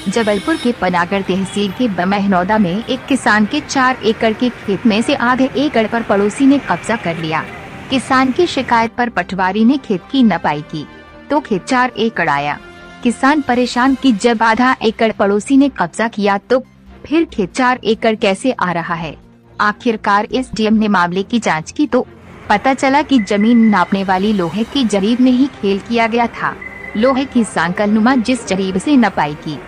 जबलपुर के पनागढ़ तहसील के बमहनौदा में एक किसान के 4 एकड़ के खेत में से आधे एकड़ पर पड़ोसी ने कब्जा कर लिया। किसान की शिकायत पर पटवारी ने खेत की नपाई की तो खेत 4 एकड़ आया। किसान परेशान कि जब आधा एकड़ पड़ोसी ने कब्जा किया तो फिर खेत 4 एकड़ कैसे आ रहा है। आखिरकार एसडीएम ने मामले की जांच की तो पता चला कि जमीन नापने वाली लोहे की जरीब में ही खेल किया गया था। लोहे की सांकलनुमा जिस जरीब से नपाई की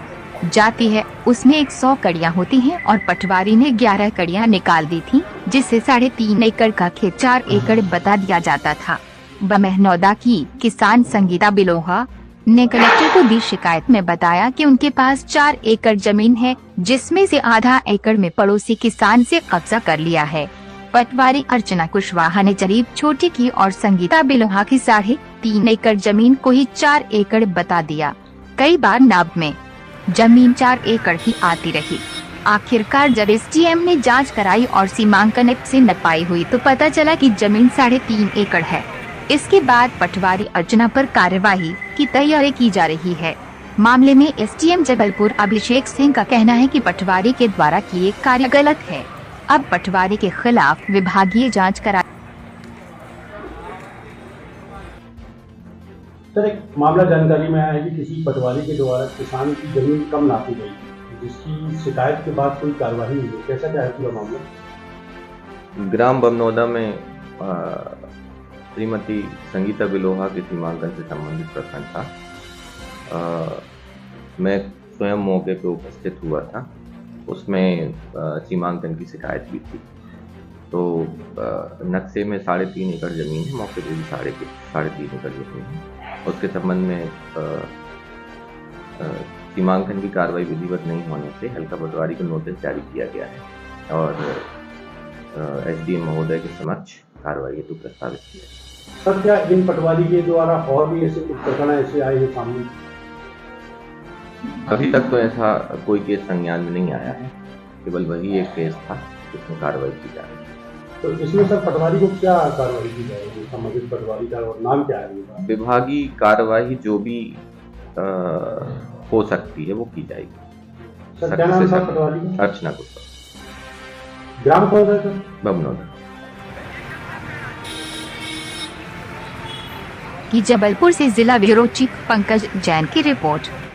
जाती है उसमें 100 कड़ियां होती हैं और पटवारी ने 11 कड़ियां निकाल दी थी, जिससे 3.5 एकड़ का खेत 4 एकड़ बता दिया जाता था। बमहनौदा की किसान संगीता बिलोहा ने कलेक्टर को दी शिकायत में बताया कि उनके पास 4 एकड़ जमीन है, जिसमें से आधा एकड़ में पड़ोसी किसान से कब्जा कर लिया है। पटवारी अर्चना कुशवाहा ने जरीब छोटी की और संगीता बिलोहा की 3.5 एकड़ जमीन को ही 4 एकड़ बता दिया। कई बार नाप में जमीन 4 एकड़ ही आती रही। आखिरकार जब एसडीएम ने जांच कराई और सीमांकन से नपाई हुई तो पता चला कि जमीन 3.5 एकड़ है। इसके बाद पटवारी अर्चना पर कार्यवाही की तैयारी की जा रही है। मामले में एसडीएम जबलपुर अभिषेक सिंह का कहना है कि पटवारी के द्वारा किए कार्य गलत है। अब पटवारी के खिलाफ विभागीय जांच करा। सर, एक मामला जानकारी में आया है कि किसी पटवारी के द्वारा किसान की जमीन कम नापी गई, जिसकी शिकायत के बाद कोई कार्रवाई नहीं हुई। कैसा क्या है पूरा मामला? ग्राम बमनौदा में श्रीमती संगीता बिलोहा के सीमांकन से संबंधित प्रश्न था। मैं स्वयं मौके पर उपस्थित हुआ था। उसमें सीमांकन की शिकायत भी थी। तो नक्शे में 3.5 एकड़ जमीन है, मौके पर भी 3.5 एकड़ जमीन है। उसके संबंध में सीमांकन की कार्रवाई विधिवत नहीं होने से हल्का पटवारी को नोटिस जारी किया गया है और एसडीएम महोदय के समक्ष कार्रवाई हेतु प्रस्तावित किया है। सर, क्या इन पटवारी के द्वारा और भी ऐसे कुछ प्रकरण ऐसे आए हैं सामने? अभी तक तो ऐसा कोई केस संज्ञान में नहीं आया है। केवल वही एक केस था जिसमें कार्रवाई की जा रही है। तो इसमें सर पटवारी को क्या कार्रवाई की जाएगी? संबंधित पटवारी का और नाम क्या है? विभागीय कार्रवाई जो भी हो सकती है वो की जाएगी। सर, क्या नाम था पटवारी? अर्चना कुशवाहा। ग्राम कौन सा सर? बमनौदा। जबलपुर से जिला ब्यूरो चीफ पंकज जैन की रिपोर्ट।